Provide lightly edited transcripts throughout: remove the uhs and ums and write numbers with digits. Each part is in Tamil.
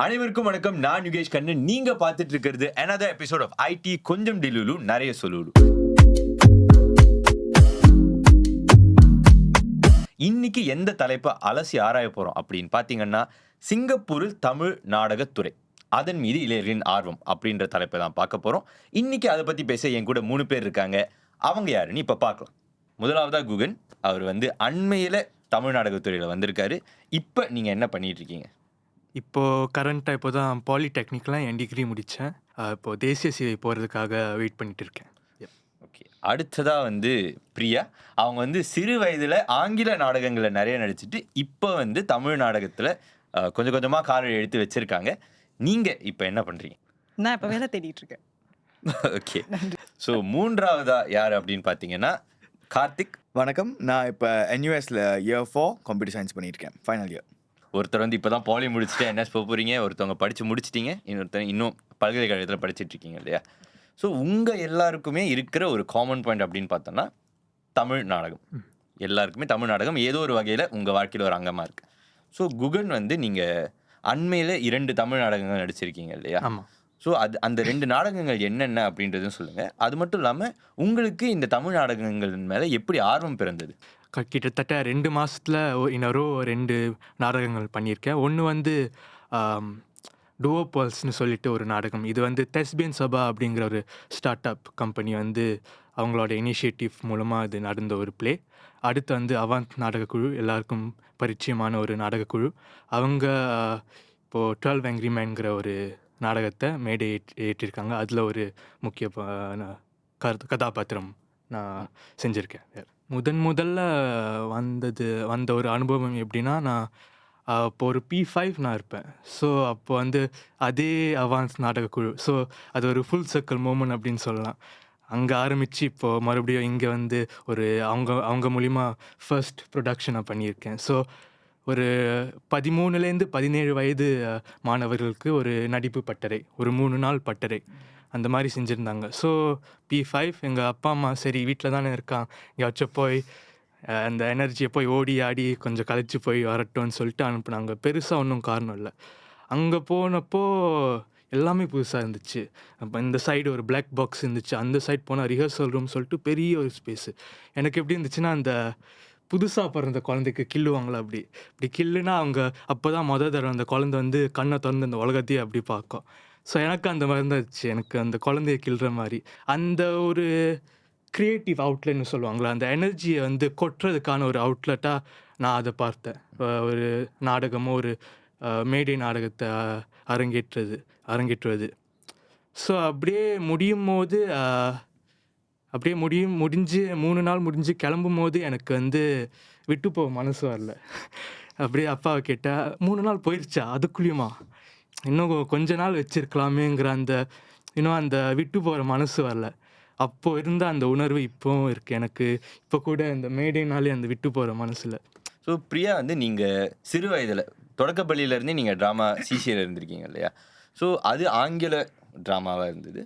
அனைவருக்கும் வணக்கம். நான் யுகேஷ் கண்ணன். நீங்க பார்த்துட்டு இருக்கிறது another episode of IT கொஞ்சம் டிலுலு நிறைய சொல்லுலு. இன்னைக்கு எந்த தலைப்பை அலசி ஆராய போறோம் அப்படின்னு பார்த்தீங்கன்னா, சிங்கப்பூரில் தமிழ் நாடகத்துறை. அதன் மீது இளையர்களின் ஆர்வம் அப்படின்ற தலைப்பை தான் பார்க்க போறோம். இன்னைக்கு அதை பத்தி பேச என் கூட 3 பேர் இருக்காங்க. அவங்க யாருன்னு இப்ப பார்க்கலாம். முதலாவதா குகன். அவர் அண்மையில தமிழ் நாடகத்துறையில வந்திருக்காரு. இப்ப நீங்க என்ன பண்ணிட்டு இருக்கீங்க? கரண்ட்டாக இப்போ தான் பாலிடெக்னிக்லாம் என் டிகிரி முடித்தேன். இப்போது தேசிய சேவை போகிறதுக்காக வெயிட் பண்ணிட்டு இருக்கேன். ஓகே. அடுத்ததா பிரியா. அவங்க சிறு வயதில் ஆங்கில நாடகங்களில் நிறைய நடிச்சிட்டு இப்போ தமிழ் நாடகத்தில் கொஞ்சம் கொஞ்சமாக காலை எடுத்து வச்சிருக்காங்க. நீங்கள் இப்போ என்ன பண்ணுறீங்க? நான் இப்போ வேலை தேடிட்டு இருக்கேன். ஓகே. ஸோ மூன்றாவதா யார் அப்படின்னு பார்த்தீங்கன்னா கார்த்திக். வணக்கம். நான் இப்போ NUSல இயர் 4 கம்ப்யூட்டர் சயின்ஸ் பண்ணியிருக்கேன், ஃபைனல் இயர். ஒருத்தர் இப்போ தான் பாலி முடிச்சுட்டு NS போக போகிறீங்க, ஒருத்தவங்க படித்து முடிச்சிட்டிங்க, இன்னொருத்தர் இன்னும் பல்கலைக்கழகத்தில் படிச்சுட்டு இருக்கீங்க இல்லையா? ஸோ உங்கள் எல்லாருக்குமே இருக்கிற ஒரு காமன் பாயிண்ட் அப்படின்னு பார்த்தோன்னா தமிழ் நாடகம். எல்லாருக்குமே தமிழ் நாடகம் ஏதோ ஒரு வகையில் உங்கள் வாழ்க்கையில் ஒரு அங்கமாக இருக்குது. ஸோ குகன் நீங்கள் அண்மையில் 2 தமிழ் நாடகங்கள் நடிச்சிருக்கீங்க இல்லையா? ஆமாம். ஸோ அந்த 2 நாடகங்கள் என்னென்ன அப்படின்றதும் சொல்லுங்கள். அது மட்டும் இல்லாமல் உங்களுக்கு இந்த தமிழ் நாடகங்கள் மேலே எப்படி ஆர்வம் பிறந்தது? கிட்டத்தட்ட 2 மாதத்தில் இன்னொரு 2 நாடகங்கள் பண்ணியிருக்கேன். ஒன்று டுவோபல்ஸ்னு சொல்லிட்டு ஒரு நாடகம். இது தெஸ்பியன் சபா அப்படிங்கிற ஒரு ஸ்டார்ட் அப் கம்பெனி அவங்களோட இனிஷியேட்டிவ் மூலமாக இது நடந்த ஒரு ப்ளே. அடுத்து அவாந்த் நாடகக்குழு, எல்லாருக்கும் பரிச்சயமான ஒரு நாடகக்குழு. அவங்க இப்போது 12 Angry Menங்கிற ஒரு நாடகத்தை மேடை ஏற்றிருக்காங்க. அதில் ஒரு முக்கிய கதாபாத்திரம் நான் செஞ்சுருக்கேன். முதல்ல வந்த ஒரு அனுபவம் எப்படின்னா, நான் இப்போ ஒரு P5 நான் இருப்பேன். ஸோ அப்போ அதே அவான்ஸ் நாடகக்குழு. ஸோ அது ஒரு ஃபுல் சர்க்கிள் மூமெண்ட் அப்படின்னு சொல்லலாம். அங்கே ஆரம்பித்து இப்போது மறுபடியும் இங்கே ஒரு அவங்க மூலிமா ஃபர்ஸ்ட் ப்ரொடக்ஷன் நான் பண்ணியிருக்கேன். ஸோ ஒரு 13லேருந்து 17 வயது மாணவர்களுக்கு ஒரு நடிப்பு பட்டறை, ஒரு 3 நாள் பட்டறை அந்த மாதிரி செஞ்சுருந்தாங்க. ஸோ P5 எங்கள் அப்பா அம்மா சரி வீட்டில் தானே இருக்கான், எங்கேயாச்சும் போய் அந்த எனர்ஜியை போய் ஓடி ஆடி கொஞ்சம் கழிச்சு போய் வரட்டும்னு சொல்லிட்டு அனுப்புனாங்க. பெருசாக ஒன்றும் காரணம் இல்லை. அங்கே போனப்போ எல்லாமே புதுசாக இருந்துச்சு. அப்போ இந்த சைடு ஒரு பிளாக் பாக்ஸ் இருந்துச்சு, அந்த சைடு போனால் ரிஹர்சல் ரூம் சொல்லிட்டு பெரிய ஒரு ஸ்பேஸு. எனக்கு எப்படி இருந்துச்சுன்னா, அந்த புதுசாக பிறந்த குழந்தைக்கு கில்லுவாங்களா அப்படி கில்லுனா அவங்க அப்போ தான் தடவை அந்த குழந்தை கண்ணை திறந்து அந்த உலகத்தையே அப்படி பார்க்கும். ஸோ எனக்கு அந்த மாதிரி இருந்துச்சு, எனக்கு அந்த குழந்தைய கில்ற மாதிரி. அந்த ஒரு க்ரியேட்டிவ் அவுட்லெட்னு சொல்லுவாங்களா, அந்த எனர்ஜியை கொட்டுறதுக்கான ஒரு அவுட்லெட்டாக நான் அதை பார்த்தேன். ஒரு நாடகமோ ஒரு மேடை நாடகத்தை அரங்கேற்றுவது. ஸோ அப்படியே முடிஞ்சு 3 நாள் முடிஞ்சு கிளம்பும் போது எனக்கு விட்டு போக மனசு வரல. அப்படியே அப்பாவை கேட்டால் 3 நாள் போயிடுச்சா, அதுக்குள்ளேயுமா இன்னும் கொஞ்ச நாள் வச்சுருக்கலாமேங்கிற அந்த விட்டு போகிற மனசு வரல. அப்போது இருந்த அந்த உணர்வு இப்போவும் இருக்குது எனக்கு. இப்போ கூட அந்த மேடைனாலே அந்த விட்டு போகிற மனசில். ஸோ பிரியா நீங்கள் சிறு வயதில் தொடக்கப்பள்ளியிலேருந்தே நீங்கள் ட்ராமா சிசியில் இருந்திருக்கீங்க இல்லையா? ஸோ அது ஆங்கில ட்ராமாவாக இருந்தது.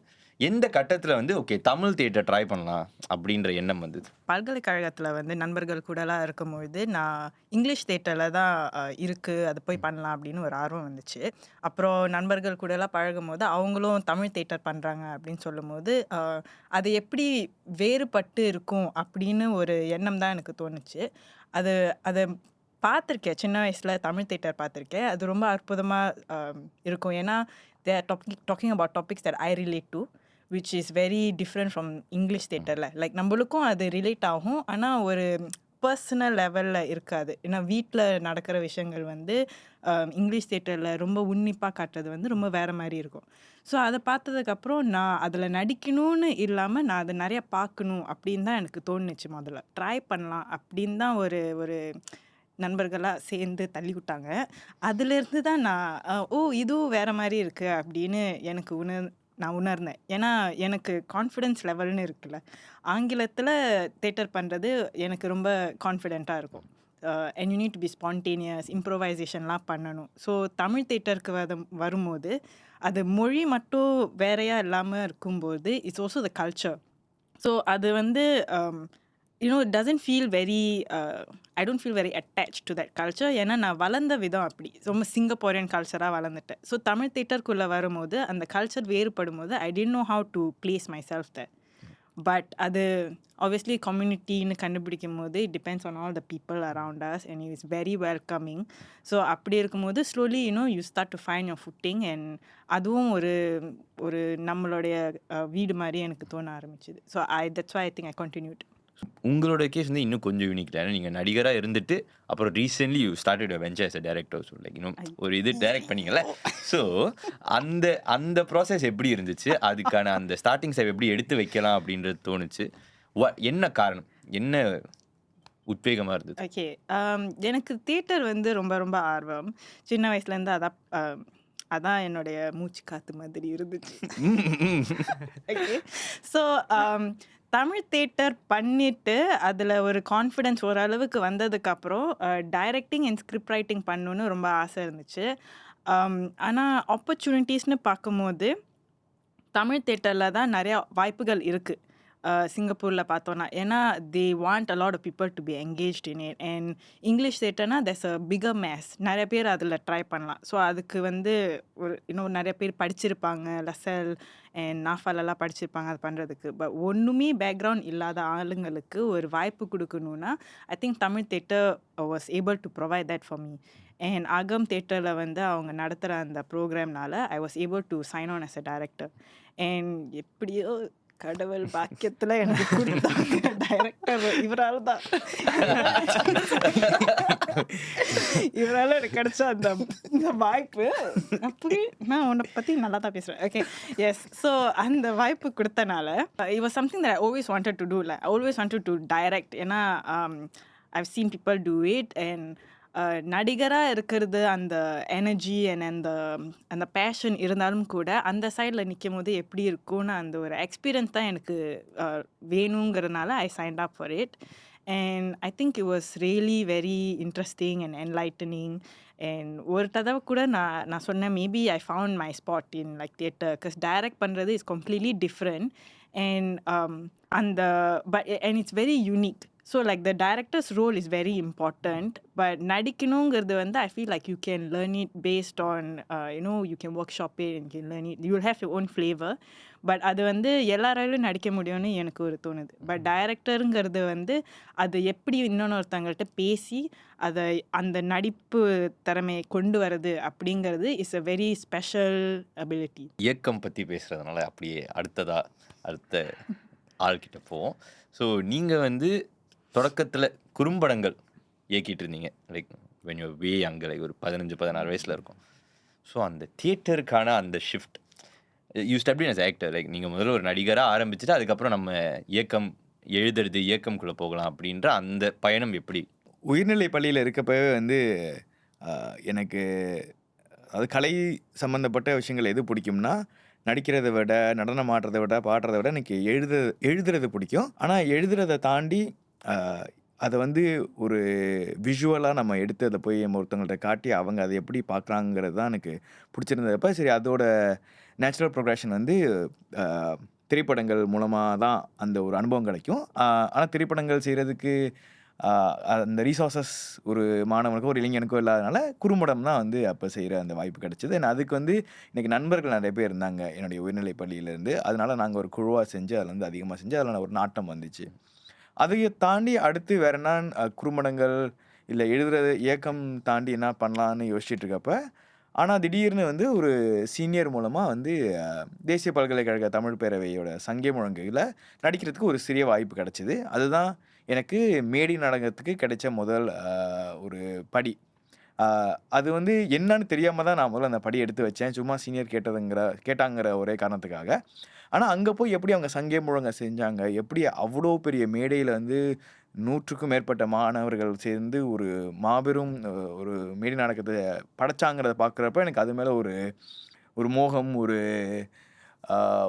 எந்த கட்டத்தில் ஓகே தமிழ் தியேட்டர் ட்ரை பண்ணலாம் அப்படின்ற எண்ணம் வந்தது? பல்கலைக்கழகத்தில் நண்பர்கள் கூடலாம் இருக்கும்பொழுது நான் இங்கிலீஷ் தியேட்டரில் தான் இருக்குது, அது போய் பண்ணலாம் அப்படின்னு ஒரு ஆர்வம் வந்துச்சு. அப்புறம் நண்பர்கள் கூடலாம் பழகும் போது அவங்களும் தமிழ் தியேட்டர் பண்ணுறாங்க அப்படின்னு சொல்லும்போது அது எப்படி வேறுபட்டு இருக்கும் அப்படின்னு ஒரு எண்ணம் தான் எனக்கு தோணுச்சு. அதை பார்த்துருக்கேன், சின்ன வயசில் தமிழ் தியேட்டர் பார்த்துருக்கேன். அது ரொம்ப அற்புதமாக இருக்கும். ஏன்னா they are talking about topics that I relate to, which is very different from English theaterல. லைக் நம்மளுக்கும் அது ரிலேட் ஆகும், ஆனால் ஒரு பர்சனல் லெவலில் இருக்காது. ஏன்னா வீட்டில் நடக்கிற விஷயங்கள் இங்கிலீஷ் தியேட்டரில் ரொம்ப உன்னிப்பாக காட்டுறது ரொம்ப வேறு மாதிரி இருக்கும். ஸோ அதை பார்த்ததுக்கப்புறம் நான் அதில் நடிக்கணும்னு இல்லாமல் நான் அதை நிறையா பார்க்கணும் அப்படின்னு தான் எனக்கு தோணுச்சு. முதல்ல ட்ரை பண்ணலாம் அப்படின்னு தான் ஒரு நண்பர்களாக சேர்ந்து தள்ளி விட்டாங்க. அதுலேருந்து தான் நான் இதுவும் வேறு மாதிரி இருக்குது அப்படின்னு நான் உணர்ந்தேன். ஏன்னா எனக்கு கான்ஃபிடென்ஸ் லெவல்னு இருக்குல்ல, ஆங்கிலத்தில் தேட்டர் பண்ணுறது எனக்கு ரொம்ப கான்ஃபிடெண்ட்டாக இருக்கும். And you need to be spontaneous, இம்ப்ரோவைசேஷன்லாம் பண்ணணும். ஸோ தமிழ் தேட்டருக்கு வரும்போது அது மொழி மட்டும் வேறையாக இல்லாமல் இருக்கும்போது it's also the culture. So அது it doesn't feel very I don't feel very attached to that culture. ஏன்னா நான் வளர்ந்த விதம் அப்படி ரொம்ப சிங்கப்பூரியன் கல்ச்சராக வளர்ந்துட்டேன். ஸோ தமிழ் தேட்டருக்குள்ளே வரும்போது அந்த கல்ச்சர் வேறுபடும் போது ஐ didn't know how to place myself there. But அது obviously கம்யூனிட்டின்னு கண்டுபிடிக்கும் போது it depends on all the people around us and it is very welcoming. So அப்படி இருக்கும்போது slowly you start to find your footing and அதுவும் ஒரு நம்மளுடைய வீடு மாதிரி எனக்கு தோண ஆரம்பிச்சுது. So that's why I think I continued. உங்களோட கேஸ் வந்து இன்னும் கொஞ்சம் யூனிக் தான். நீங்கள் நடிகராக இருந்துட்டு அப்புறம் recently you started your venture as a director. So like இன்னும் ஒரு இது டைரக்ட் பண்ணீங்கல்ல. ஸோ அந்த ப்ராசஸ் எப்படி இருந்துச்சு? அதுக்கான அந்த ஸ்டார்டிங் ஸ்டெப் எப்படி எடுத்து வைக்கலாம் அப்படின்றது தோணுச்சு? என்ன காரணம், என்ன உத்வேகமாக இருந்தது? ஓகே, எனக்கு தியேட்டர் வந்து ரொம்ப ரொம்ப ஆர்வம். சின்ன வயசுலேருந்து அதான் என்னுடைய மூச்சு காத்து மாதிரி இருந்துச்சு. ஓகே, ஸோ தமிழ் தியேட்டர் பண்ணிட்டு அதில் ஒரு கான்ஃபிடென்ஸ் ஓரளவுக்கு வந்ததுக்கப்புறம் டைரக்டிங் அண்ட் ஸ்கிரிப்ட் ரைட்டிங் பண்ணணுன்னு ரொம்ப ஆசை இருந்துச்சு. ஆனால் ஆப்பர்ச்சுனிட்டிஸ்னு பார்க்கும்போது தமிழ் தியேட்டரில் தான் நிறையா வாய்ப்புகள் இருக்குது சிங்கப்பூரில் பார்த்தோன்னா. ஏன்னா they want a lot of people to be engaged in it. And English தியேட்டர்னா there's a bigger mass, நிறைய பேர் அதில் ட்ரை பண்ணலாம். ஸோ அதுக்கு வந்து இன்னும் நிறைய பேர் படிச்சிருப்பாங்க, லசல் அண்ட் நாஃபாலெல்லாம் படிச்சிருப்பாங்க அது பண்ணுறதுக்கு. பட் ஒன்றுமே பேக்ரவுண்ட் இல்லாத ஆளுங்களுக்கு ஒரு வாய்ப்பு கொடுக்கணுன்னா I think Tamil theatre was able to provide that for me. And Agam தியேட்டரில் வந்து அவங்க நடத்துகிற அந்த ப்ரோக்ராம்னால I was able to sign on as a director. And எப்படியோ கடவுள் பாக்கியத்தில் எனக்கு கொடுத்தாங்க டைரக்டர். இவரால் தான் இவரால் எனக்கு கிடைச்ச அந்த வாய்ப்பு. அப்படி நான் உன்னை பற்றி நல்லா தான் பேசுகிறேன். Okay, S. ஸோ அந்த வாய்ப்பு கொடுத்தனால it was something that I always wanted to do. Like I always wanted to direct. ஏன்னா I've seen people do it. And நடிகராக இருக்கிறது அந்த எனர்ஜி அண்ட் அந்த பேஷன் இருந்தாலும் கூட அந்த சைடில் நிற்கும் போது எப்படி இருக்கும்னு அந்த ஒரு எக்ஸ்பீரியன்ஸ் தான் எனக்கு வேணுங்கிறதுனால I signed up for it. And I think it was really very interesting and enlightening. And ஒரு தடவை கூட நான் சொன்னேன் maybe I found my spot in like theatre. Because direct பண்ணுறது is completely different. And and it's very unique. So like the director's role is very important, but நடிக்கணுங்கிறது வந்து I feel like you can learn it based on you can workshop it and you can learn it. You will have your own flavor, but அது வந்து எல்லாராலும் நடிக்க முடியும்னு எனக்கு ஒரு தோணுது. பட் டைரக்டருங்கிறது வந்து அது எப்படி இன்னொருத்தவங்கள்ட்ட பேசி அதை அந்த நடிப்பு திறமையை கொண்டு வரது அப்படிங்கிறது is a very special ability. இயக்கம் பற்றி பேசுகிறதுனால அப்படியே அடுத்த ஆள்கிட்ட போவோம். ஸோ நீங்கள் வந்து தொடக்கத்தில் குறும்படங்கள் இயக்கிட்டு இருந்தீங்க. லைக் வென் யூ வே அங்கே லைக் ஒரு 15-16 வயசில் இருக்கும். ஸோ அந்த தியேட்டருக்கான அந்த shift you step in as actor. Like நீங்கள் முதல்ல ஒரு நடிகராக ஆரம்பிச்சுட்டு அதுக்கப்புறம் நம்ம இயக்கம்குள்ளே போகலாம் அப்படின்ற அந்த பயணம் எப்படி? உயர்நிலை பள்ளியில் இருக்கப்பவே வந்து எனக்கு அது கலை சம்மந்தப்பட்ட விஷயங்கள் எது பிடிக்கும்னா நடிக்கிறத விட, நடனம் ஆடுறதை விட, பாடுறதை விட எனக்கு எழுதுறது பிடிக்கும். ஆனால் எழுதுறதை தாண்டி அதை வந்து ஒரு விஷுவலாக நம்ம எடுத்து அதை போய் நம்ம ஒருத்தவங்கள்ட்ட காட்டி அவங்க அதை எப்படி பார்க்குறாங்கிறது தான் எனக்கு பிடிச்சிருந்தப்ப சரி அதோட நேச்சுரல் ப்ரோக்ரஷன் வந்து திரைப்படங்கள் மூலமாக தான் அந்த ஒரு அனுபவம் கிடைக்கும். ஆனால் திரைப்படங்கள் செய்கிறதுக்கு அந்த ரீசோர்ஸஸ் ஒரு மாணவனுக்கோ ஒரு இளைஞனுக்கோ இல்லாதனால குறும்படம் தான் வந்து அப்போ செய்கிற அந்த வாய்ப்பு கிடைச்சிது. அதுக்கு வந்து இன்றைக்கி நண்பர்கள் நிறைய பேர் இருந்தாங்க என்னுடைய உயர்நிலை பள்ளியிலேருந்து. அதனால் நாங்கள் ஒரு குழுவாக செஞ்சு அதில் வந்து அதிகமாக செஞ்சு அதில் ஒரு நாட்டம் வந்துச்சு. அதையை தாண்டி அடுத்து வேறு என்ன குறும்படங்கள் இல்லை எழுதுறது இயக்கம் தாண்டி என்ன பண்ணலான்னு யோசிச்சுட்டு இருக்கப்ப ஆனால் திடீர்னு வந்து ஒரு சீனியர் மூலமாக வந்து தேசிய பல்கலைக்கழக தமிழ் பேரவையோட சங்கே முழங்குல நடிக்கிறதுக்கு ஒரு சிறிய வாய்ப்பு கிடச்சிது. அதுதான் எனக்கு மேடை நாடகத்துக்கு கிடைச்ச முதல் ஒரு படி. அது வந்து என்னன்னு தெரியாமல் தான் நான் முதல்ல அந்த படி எடுத்து வச்சேன், சும்மா சீனியர் கேட்டாங்கிற ஒரே காரணத்துக்காக. ஆனால் அங்கே போய் எப்படி அவங்க சங்கே முழங்க செஞ்சாங்க, எப்படி அவ்வளோ பெரிய மேடையில் வந்து 100க்கும் மேற்பட்ட மாணவர்கள் சேர்ந்து ஒரு மாபெரும் ஒரு மேடை நாடகத்தை படைச்சாங்கிறத பார்க்குறப்ப எனக்கு அது மேலே ஒரு மோகம்,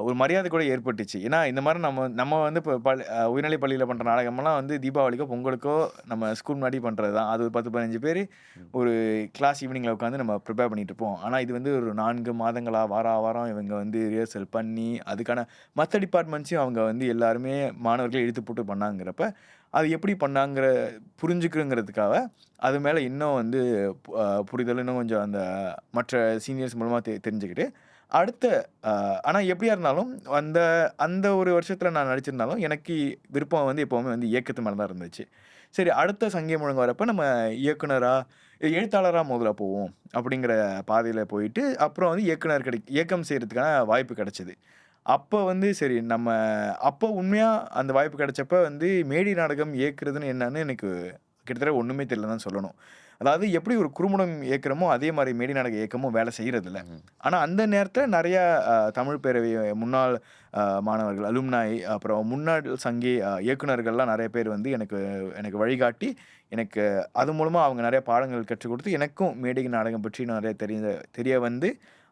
ஒரு மரியாதை கூட ஏற்பட்டுச்சு. ஏன்னா இந்த மாதிரி நம்ம வந்து இப்போ உயர்நிலை பள்ளியில் பண்ணுற நாடகமெல்லாம் வந்து தீபாவளிக்கோ பொங்கலுக்கோ நம்ம ஸ்கூல் முன்னாடி பண்ணுறது தான். அது 10-15 பேர் ஒரு கிளாஸ் ஈவினிங்கில் உட்காந்து நம்ம ப்ரிப்பேர் பண்ணிகிட்டு இருப்போம். ஆனால் இது வந்து ஒரு 4 மாதங்களாக வாரம் இவங்க வந்து ரிஹர்சல் பண்ணி அதுக்கான மற்ற டிபார்ட்மெண்ட்ஸையும் அவங்க வந்து எல்லாருமே மாணவர்களை இழுத்து போட்டு பண்ணாங்கிறப்ப அது எப்படி பண்ணாங்கிற புரிஞ்சுக்கிறங்கிறதுக்காக அது மேலே இன்னும் வந்து புரிதல் இன்னும் கொஞ்சம் அந்த மற்ற சீனியர்ஸ் மூலமாக தெரிஞ்சுக்கிட்டு அடுத்த ஆனால் எப்படியா இருந்தாலும் அந்த அந்த ஒரு வருஷத்தில் நான் நடிச்சிருந்தாலும் எனக்கு விருப்பம் வந்து எப்போவுமே வந்து இயக்கத்து மேலே தான் இருந்துச்சு. சரி, அடுத்த சங்கிய முழங்க வரப்போ நம்ம எழுத்தாளராக முதல்ல போவோம் அப்படிங்கிற பாதையில் போயிட்டு அப்புறம் வந்து இயக்கம் செய்கிறதுக்கான வாய்ப்பு கிடைச்சிது. அப்போ வந்து சரி நம்ம அப்போ உண்மையாக அந்த வாய்ப்பு கிடைச்சப்ப வந்து மேடை நாடகம் இயக்குறதுன்னு என்னன்னு எனக்கு கிட்டத்தட்ட ஒன்றுமே தெரியல தான் சொல்லணும். அதாவது எப்படி ஒரு குறும்படம் இயக்குறமோ அதே மாதிரி மேடை நாடக இயக்கமும் வேலை செய்கிறதில்ல. ஆனால் அந்த நேரத்தில் நிறையா தமிழ் பேரவை முன்னாள் மாணவர்கள் அலும்னாய் அப்புறம் முன்னாள் சங்கி இயக்குனர்கள்லாம் நிறைய பேர் வந்து எனக்கு வழிகாட்டி எனக்கு அது மூலமாக அவங்க நிறைய பாடங்கள் கற்றுக் கொடுத்து எனக்கும் மேடை நாடகம் பற்றி நிறைய தெரிய வந்து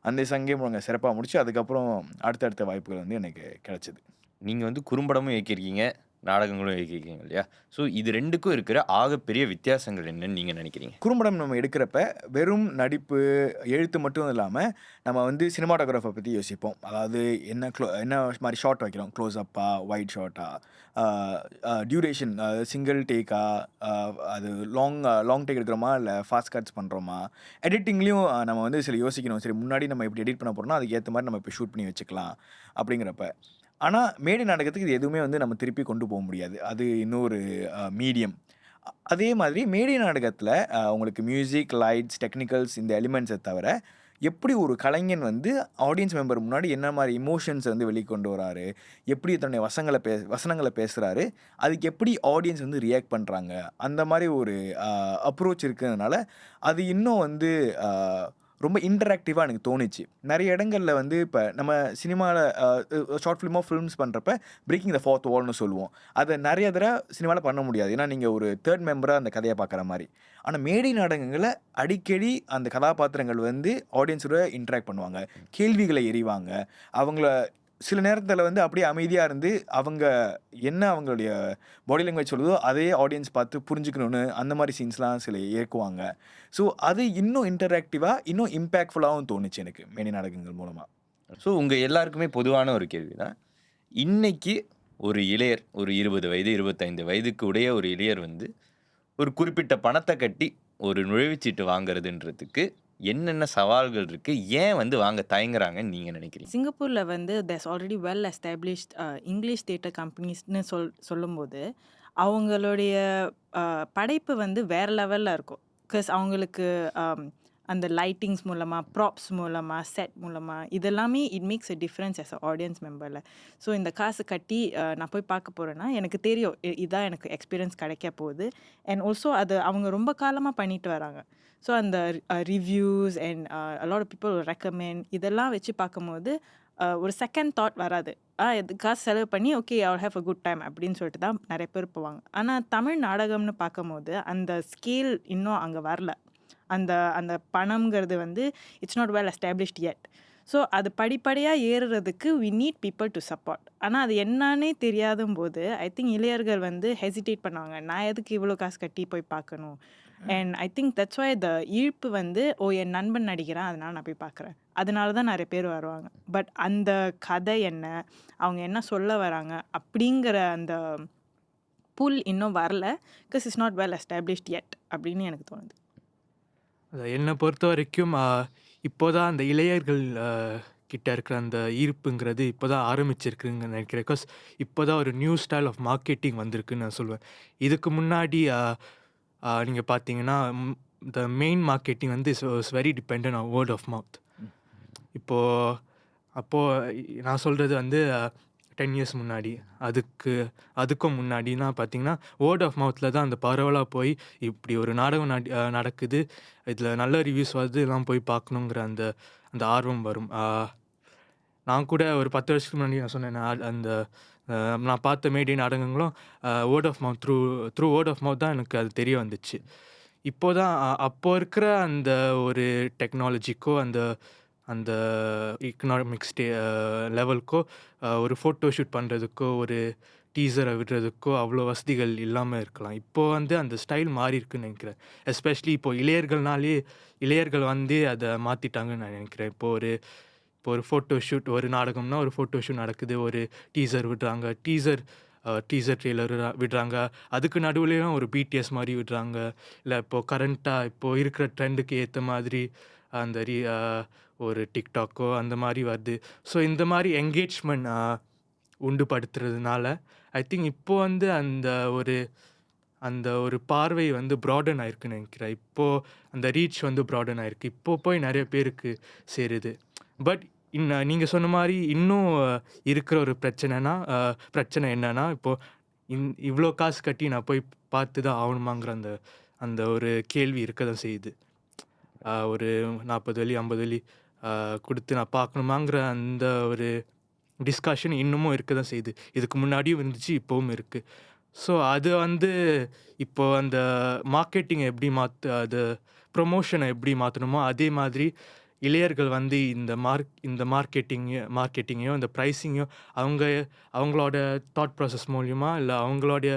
அந்த சங்கியம் அவங்க சிறப்பாக முடிச்சு அதுக்கப்புறம் அடுத்தடுத்த வாய்ப்புகள் வந்து எனக்கு கிடைச்சிது. நீங்கள் வந்து குறும்படமும் இயக்கியிருக்கீங்க, நாடகங்களும் இயக்கியிருக்கீங்க இல்லையா? ஸோ இது ரெண்டுக்கும் இருக்கிற ஆகப்பெரிய வித்தியாசங்கள் என்னன்னு நீங்கள் நினைக்கிறீங்க? குறும்படம் நம்ம எடுக்கிறப்ப வெறும் நடிப்பு எழுத்து மட்டும் இல்லாமல் நம்ம வந்து சினிமாட்டோகிராஃபை பற்றி யோசிப்போம். அதாவது என்ன மாதிரி ஷார்ட் வைக்கிறோம், க்ளோஸ் அப்பா, ஒயிட் ஷார்ட்டா, டியூரேஷன் சிங்கிள் டேக்கா, அது லாங் டேக் எடுக்கிறோமா இல்லை ஃபாஸ்ட் கட்ஸ் பண்ணுறோமா, எடிட்டிங்லேயும் நம்ம வந்து சில யோசிக்கணும். சரி, முன்னாடி நம்ம இப்படி எடிட் பண்ண போகிறோம்னா அதுக்கு ஏற்ற மாதிரி நம்ம இப்போ ஷூட் பண்ணி வச்சுக்கலாம் அப்படிங்கிறப்ப. ஆனால் மேடை நாடகத்துக்கு இது எதுவுமே வந்து நம்ம திருப்பி கொண்டு போக முடியாது. அது இன்னொரு மீடியம். அதே மாதிரி மேடை நாடகத்தில் உங்களுக்கு மியூசிக், லைட்ஸ், டெக்னிக்கல்ஸ் இந்த எலிமெண்ட்ஸை தவிர எப்படி ஒரு கலைஞன் வந்து ஆடியன்ஸ் மெம்பர் முன்னாடி என்ன மாதிரி இமோஷன்ஸை வந்து வெளிக்கொண்டு வராரு, எப்படி தன்னுடைய வசனங்களை பேசுகிறாரு, அதுக்கு எப்படி ஆடியன்ஸ் வந்து ரியாக்ட் பண்ணுறாங்க, அந்த மாதிரி ஒரு அப்ரோச் இருக்கிறதுனால அது இன்னும் வந்து ரொம்ப இன்டராக்டிவாக எனக்கு தோணுச்சு. நிறைய இடங்களில் வந்து இப்போ நம்ம சினிமாவில் ஷார்ட் ஃபில்ம்ஸ் பண்ணுறப்ப பிரேக்கிங் த ஃபோர்த் வால்னு சொல்லுவோம். அதை நிறைய தடவை சினிமாவில் பண்ண முடியாது. ஏன்னா நீங்கள் ஒரு தேர்ட் மெம்பராக அந்த கதையை பார்க்குற மாதிரி. ஆனால் மேடை நாடகங்களை அடிக்கடி அந்த கதாபாத்திரங்கள் வந்து ஆடியன்ஸோட இன்ட்ராக்ட் பண்ணுவாங்க, கேள்விகளை எறிவாங்க. அவங்கள சில நேரத்தில் வந்து அப்படியே அமைதியாக இருந்து அவங்க என்ன அவங்களுடைய பாடி லாங்குவேஜ் சொல்லுதோ அதே ஆடியன்ஸ் பார்த்து புரிஞ்சுக்கணுன்னு அந்த மாதிரி சீன்ஸ்லாம் சில இயக்குவாங்க. ஸோ அது இன்னும் இன்டராக்டிவாக இன்னும் இம்பேக்ட்ஃபுல்லாகவும் தோணுச்சு எனக்கு மேடை நாடகங்கள் மூலமாக. ஸோ உங்கள் எல்லாருக்குமே பொதுவான ஒரு கேள்வி தான், இன்னைக்கு ஒரு இளையர், ஒரு 20 வயது 25 வயதுக்கு உடைய ஒரு இளையர் வந்து ஒரு குறிப்பிட்ட பணத்தை கட்டி ஒரு நுழைவுச்சீட்டு வாங்குறதுன்றதுக்கு என்னென்ன சவால்கள் இருக்கு, ஏன் வந்து வாங்க தயங்குறாங்கன்னு நீங்க நினைக்கிறீங்க? சிங்கப்பூர்ல வந்து there's already well established English theatre கம்பெனிஸ்னு சொல்லும்போது அவங்களுடைய படைப்பு வந்து வேற லெவல்ல இருக்கும். பிகாஸ் அவங்களுக்கு அந்த லைட்டிங்ஸ் மூலமா, ப்ராப்ஸ் மூலமா, செட் மூலமா இதெல்லாமே it makes a difference as a ஆடியன்ஸ் மெம்பரில். ஸோ இந்த காசு கட்டி நான் போய் பார்க்க போகிறேன்னா எனக்கு தெரியும் இதான் எனக்கு எக்ஸ்பீரியன்ஸ் கிடைக்க போகுது. அண்ட் ஆல்சோ அது அவங்க ரொம்ப காலமாக பண்ணிட்டு வராங்க. ஸோ அந்த reviews and a lot of people will recommend இதெல்லாம் வச்சு பார்க்கும்போது ஒரு செகண்ட் தாட் வராது. இது காசு செலவு பண்ணி okay I will have a good time அப்படின்னு சொல்லிட்டு தான் நிறைய பேர் போவாங்க. ஆனால் தமிழ் நாடகம்னு பார்க்கும்போது அந்த ஸ்கேல் இன்னும் அங்கே வரல. அந்த அந்த பணம்ங்கிறது வந்து it's not well established yet. So அது படிப்படியாக ஏறுறதுக்கு we need people to support. ஆனால் அது என்னன்னே தெரியாத போது ஐ திங்க் இளையர்கள் வந்து ஹெசிடேட் பண்ணுவாங்க, நான் எதுக்கு இவ்வளோ காசு கட்டி போய் பார்க்கணும். And I think that's why the ஈர்ப்பு வந்து என் நண்பன் நடிக்கிறான் அதனால நான் போய் பார்க்குறேன், அதனால தான் நிறைய பேர் வருவாங்க. பட் அந்த கதை என்ன, அவங்க என்ன சொல்ல வராங்க அப்படிங்கிற அந்த புல் இன்னும் வரல. Because it's not well established yet அப்படின்னு எனக்கு தோணுது. என்னை பொறுத்த வரைக்கும் இப்போதான் அந்த இளையர்கள் கிட்ட இருக்கிற அந்த ஈர்ப்புங்கிறது இப்போ தான் ஆரம்பிச்சிருக்குன்னு நினைக்கிறேன். பிகாஸ் இப்போ தான் ஒரு நியூ ஸ்டைல் ஆஃப் மார்க்கெட்டிங் வந்திருக்குன்னு நான் சொல்லுவேன். இதுக்கு முன்னாடி நீங்கள் பார்த்தீங்கன்னா த மெயின் மார்க்கெட்டிங் வந்து is very dependent on word of mouth. அப்போது நான் சொல்கிறது வந்து 10 இயர்ஸ் முன்னாடி, அதுக்கும் முன்னாடினா பார்த்தீங்கன்னா வேர்ட் ஆஃப் மவுத்தில் தான் அந்த பரவலாக போய் இப்படி ஒரு நாடகம் நடக்குது, இதில் நல்ல ரிவ்யூஸ் வருது, எல்லாம் போய் பார்க்கணுங்கிற அந்த அந்த ஆர்வம் வரும். நான் கூட ஒரு 10 வருஷத்துக்கு முன்னாடி நான் சொன்னேன், அந்த நான் பார்த்த மேடை நாடகங்களும் word of mouth through word of mouth தான் எனக்கு அது தெரிய வந்துச்சு. இப்போ தான் அப்போ இருக்கிற அந்த ஒரு டெக்னாலஜிக்கோ அந்த அந்த எக்கனாமிக்ஸ் லெவலுக்கோ ஒரு ஃபோட்டோ ஷூட் பண்ணுறதுக்கோ ஒரு டீசரை விடுறதுக்கோ அவ்வளோ வசதிகள் இல்லாமல் இருக்கலாம். இப்போது வந்து அந்த ஸ்டைல் மாறி இருக்குன்னு நினைக்கிறேன். எஸ்பெஷலி இப்போது இளையர்கள் வந்து அதை மாற்றிட்டாங்கன்னு நான் நினைக்கிறேன். இப்போ ஒரு ஃபோட்டோ ஷூட், ஒரு நாடகம்னா ஒரு ஃபோட்டோ ஷூட் நடக்குது, ஒரு டீசர் விடுறாங்க. டீசர் டீசர் ட்ரெய்லர் விடுறாங்க. அதுக்கு நடுவுலயும் ஒரு பிடிஎஸ் மாரி விடுறாங்க. இல்ல இப்போ கரண்ட்டா இப்போ இருக்கிற ட்ரெண்டுக்கு ஏத்த மாதிரி அந்த ஒரு டிக்டாக்கோ அந்த மாரி வருது. ஸோ இந்த மாரி என்கேஜ்மெண்ட் உண்டுபடுத்துறதுனால, ஐ திங்க் இப்போ வந்து அந்த ஒரு பார்வை வந்து ப்ராடன் ஆயிருக்குன்னு நெனைக்கிறேன். இப்போ அந்த ரீச் வந்து ப்ராடன் ஆயிருக்கு. இப்போ போய் நெறைய பேருக்கு சேருது. பட் நீங்க சொன்ன மாரி இன்னும் இருக்கிற ஒரு பிரச்சனை என்னன்னா, இப்போ இவ்ளோ காசு கட்டி நான் போய் பார்த்து தான் ஆவணுமாங்கிற அந்த அந்த ஒரு கேள்வி இருக்க தான் செய்யுது. ஒரு 40 வெள்ளி, 50 வெள்ளி குடுத்து நான் பார்க்கணுமாங்கிற அந்த ஒரு டிஸ்கஷன் இன்னமும் இருக்க தான் செய்யுது. இதுக்கு முன்னாடியும் இருந்துச்சு, இப்பவும் இருக்கு. ஸோ அது வந்து இப்போ அந்த மார்க்கெட்டிங் எப்படி அது ப்ரொமோஷனை எப்படி மாற்றணுமோ அதே மாதிரி இளையர்கள் வந்து இந்த மார்க்கெட்டிங்கையும் இந்த ப்ரைஸிங்கையும் அவங்களோட தாட் ப்ராசஸ் மூலியமா இல்லை அவங்களுடைய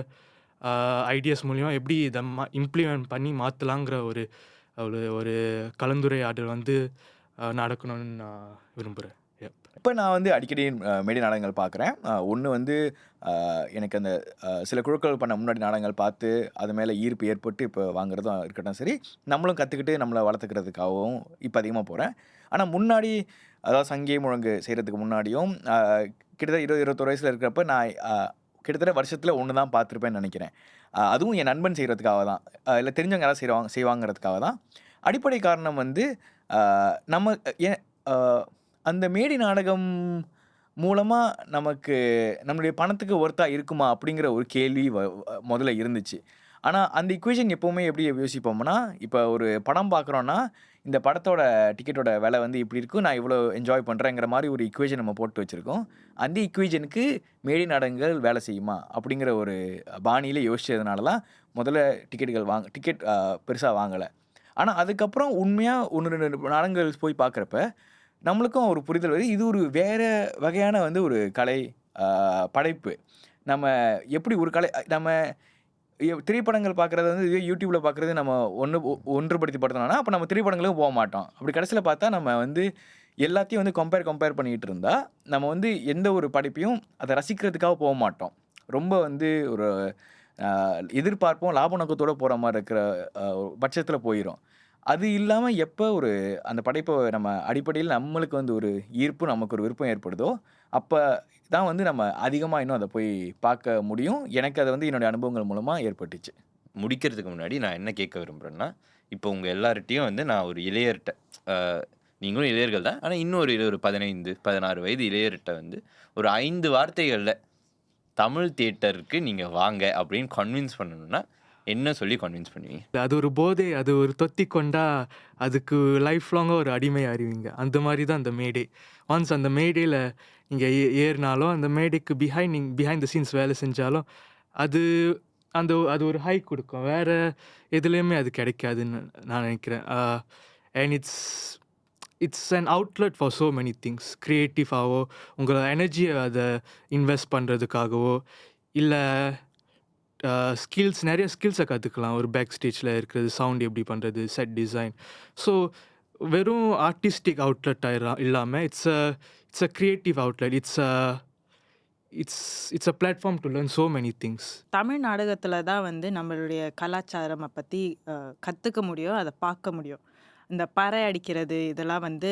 ஐடியாஸ் மூலியமா எப்படி இதை இம்ப்ளிமெண்ட் பண்ணி மாற்றலாங்கிற ஒரு ஒரு ஒரு கலந்துரையாடல் வந்து நடக்கணும்னு நான் விரும்புகிறேன். இப்போ நான் வந்து அடிக்கடி மேடை நாடகங்கள் பார்க்குறேன். ஒன்று வந்து எனக்கு அந்த சில குழுக்கள் பண்ண முன்னாடி நாடகங்கள் பார்த்து அது மேலே ஈர்ப்பு ஏற்பட்டு இப்போ வாங்குறதும் இருக்கட்டும் சரி, நம்மளும் கற்றுக்கிட்டு நம்மளை வளர்த்துக்கிறதுக்காகவும் இப்போ அதிகமாக போகிறேன். ஆனால் முன்னாடி அதாவது சங்கி முழங்கு செய்கிறதுக்கு முன்னாடியும் கிட்டத்தட்ட 21 வயசில் இருக்கிறப்ப நான் கிட்டத்தட்ட வருஷத்தில் ஒன்று தான் பார்த்துருப்பேன்னு நினைக்கிறேன். அதுவும் என் நண்பன் செய்கிறதுக்காக தான், இல்லை தெரிஞ்சவங்க யாராவது செய்வாங்கிறதுக்காக தான். அடிப்படை காரணம் வந்து நம்ம அந்த மேடை நாடகம் மூலமாக நமக்கு நம்மளுடைய பணத்துக்கு ஒர்த்தா இருக்குமா அப்படிங்கிற ஒரு கேள்வி முதல்ல இருந்துச்சு. ஆனால் அந்த இக்குவேஷன் எப்போவுமே எப்படி யோசிப்போம்னா, இப்போ ஒரு படம் பார்க்குறோன்னா இந்த படத்தோட டிக்கெட்டோட விலை வந்து இப்படி இருக்கும், நான் இவ்வளோ என்ஜாய் பண்ணுறேங்கிற மாதிரி ஒரு இக்குவேஷன் நம்ம போட்டு வச்சுருக்கோம். அந்த இக்குவேஷனுக்கு மேடை நாடகங்கள் வேலை செய்யுமா அப்படிங்கிற ஒரு பாணியில் யோசிச்சதுனால தான் முதல்ல டிக்கெட் பெருசாக வாங்கலை. ஆனால் அதுக்கப்புறம் உண்மையாக 1-2 நாடகங்கள் போய் பார்க்குறப்ப நம்மளுக்கும் ஒரு புரிதல் வருது. இது ஒரு வேறு வகையான வந்து ஒரு கலை படைப்பு. நம்ம எப்படி ஒரு கலை நம்ம திரைப்படங்கள் பார்க்குறது வந்து யூடியூப்பில் பார்க்குறது நம்ம ஒன்றுபடுத்தி படுத்தணும்னா அப்போ நம்ம திரைப்படங்களுக்கும் போக மாட்டோம். அப்படி கடைசியில் பார்த்தா நம்ம வந்து எல்லாத்தையும் வந்து கம்பேர் பண்ணிக்கிட்டு இருந்தால் நம்ம வந்து எந்த ஒரு படைப்பையும் அதை ரசிக்கிறதுக்காக போக மாட்டோம். ரொம்ப வந்து ஒரு எதிர்பார்ப்போம் லாப நோக்கத்தோடு போகிற மாதிரி இருக்கிற பட்சத்தில் போயிடும். அது இல்லாமல் எப்போ ஒரு அந்த படைப்பை நம்ம அடிப்படையில் நம்மளுக்கு வந்து ஒரு ஈர்ப்பு, நமக்கு ஒரு விருப்பம் ஏற்படுதோ அப்போ தான் வந்து நம்ம அதிகமாக இன்னும் அதை போய் பார்க்க முடியும். எனக்கு அது வந்து என்னுடைய அனுபவங்கள் மூலமாக ஏற்பட்டுச்சு. முடிக்கிறதுக்கு முன்னாடி நான் என்ன கேட்க விரும்புகிறேன்னா, இப்போ உங்கள் எல்லார்கிட்டையும் வந்து நான் ஒரு இளையர்கிட்ட, நீங்களும் இளையர்கள் தான், ஆனால் இன்னும் ஒரு 15-16 வயது இளையர்கிட்ட வந்து ஒரு 5 வார்த்தைகளில் தமிழ் தியேட்டருக்கு நீங்கள் வாங்க அப்படின்னு கன்வின்ஸ் பண்ணணும்னா என்ன சொல்லி கன்வின்ஸ் பண்ணுவீங்க? அது ஒரு போதை, அது ஒரு தொத்தி கொண்டா அதுக்கு லைஃப் லாங்காக ஒரு அடிமை அறிவிங்க. அந்த மாதிரி தான் அந்த மேடை. ஒன்ஸ் அந்த மேடையில் நீங்கள் ஏறினாலும் அந்த மேடைக்கு பிஹைண்ட் த சீன்ஸ் வேலை செஞ்சாலும் அது அது ஒரு ஹை கொடுக்கும். வேறு எதுலேயுமே அது கிடைக்காதுன்னு நான் நினைக்கிறேன். And it's an outlet for so many things. க்ரியேட்டிவாகவோ உங்களோட எனர்ஜியை அதை இன்வெஸ்ட் பண்ணுறதுக்காகவோ இல்லை நிறைய ஸ்கில்ஸை கற்றுக்கலாம். ஒரு பேக் ஸ்டேஜில் இருக்கிறது, சவுண்ட் எப்படி பண்ணுறது, செட் டிசைன். ஸோ வெறும் ஆர்டிஸ்டிக் அவுட்லெட்டாக இல்லாமல் it's a creative outlet. It's a platform to learn so many things. Tamil நாடகத்தில் தான் வந்து நம்மளுடைய கலாச்சாரத்தை பற்றி கற்றுக்க முடியும், அதை பார்க்க முடியும். இந்த பறை அடிக்கிறது இதெல்லாம் வந்து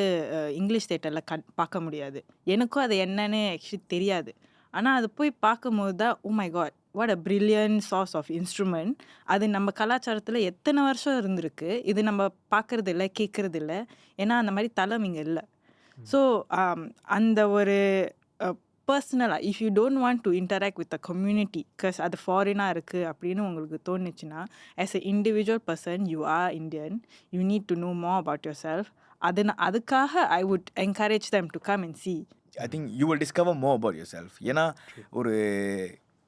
இங்கிலீஷ் தியேட்டரில் பார்க்க முடியாது. எனக்கும் அது என்னன்னு ஆக்சுவலி தெரியாது. ஆனால் அது போய் பார்க்கும்போது தான் oh my God, what a brilliant sorts of instrument. அது நம்ம கலாச்சாரத்தில் எத்தனை வருஷம் இருந்திருக்கு, இது நம்ம பார்க்கறது இல்லை, கேட்குறது இல்லை. ஏன்னா அந்த மாதிரி தளம் இங்கே இல்லை. ஸோ அந்த ஒரு பர்சனலாக if you don't want to interact with a community because அது ஃபாரினாக இருக்குது அப்படின்னு உங்களுக்கு தோணுச்சுன்னா, as a individual person you are Indian, you need to know more about yourself. அதுக்காக I would encourage them to come and see. I think you will discover more about yourself. ஏன்னா ஒரு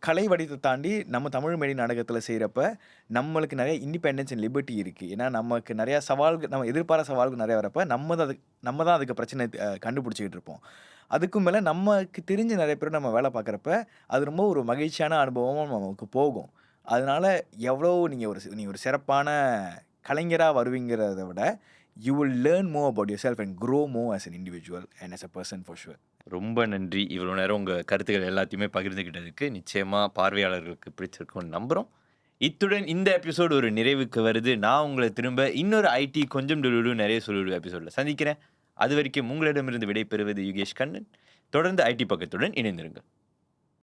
கலை வடிவத்தை தாண்டி நம்ம தமிழ் மேடை நாடகத்தில் செய்கிறப்ப நம்மளுக்கு நிறைய இண்டிபெண்டன்ஸ் அண்ட் லிபர்ட்டி இருக்குது. ஏன்னா நமக்கு நிறையா சவால்கள், நம்ம எதிர்பாராத சவால்கள் நிறையா வரப்போ நம்ம தான் அதுக்கு பிரச்சனை கண்டுபிடிச்சிக்கிட்டு இருப்போம். அதுக்கும் மேலே நமக்கு தெரிஞ்ச நிறைய பேர் நம்ம வேலை பார்க்குறப்ப அது ரொம்ப ஒரு மகிழ்ச்சியான அனுபவமும் நமக்கு போகும். அதனால் எவ்வளோ நீங்கள் ஒரு சிறப்பான கலைஞராக வருவீங்கிறத விட you will learn more about yourself and grow more as an individual and as a person for sure. ரொம்ப நன்றி. இவ்வளோ நேரம் உங்கள் கருத்துக்கள் எல்லாத்தையுமே பகிர்ந்துக்கிட்டதுக்கு. நிச்சயமாக பார்வையாளர்களுக்கு பிடிச்சிருக்கும்னு நம்புகிறோம். இத்துடன் இந்த எபிசோடு ஒரு நிறைவுக்கு வருது. நான் உங்களை திரும்ப இன்னொரு ஐடி கொஞ்சம் டுலுடு நிறைய சொல்லுடு எபிசோடில் சந்திக்கிறேன். அது வரைக்கும் உங்களிடமிருந்து விடைபெறுவது யுகேஷ் கண்ணன். தொடர்ந்து ஐடி பக்கத்துடன் இணைந்திருங்கள்.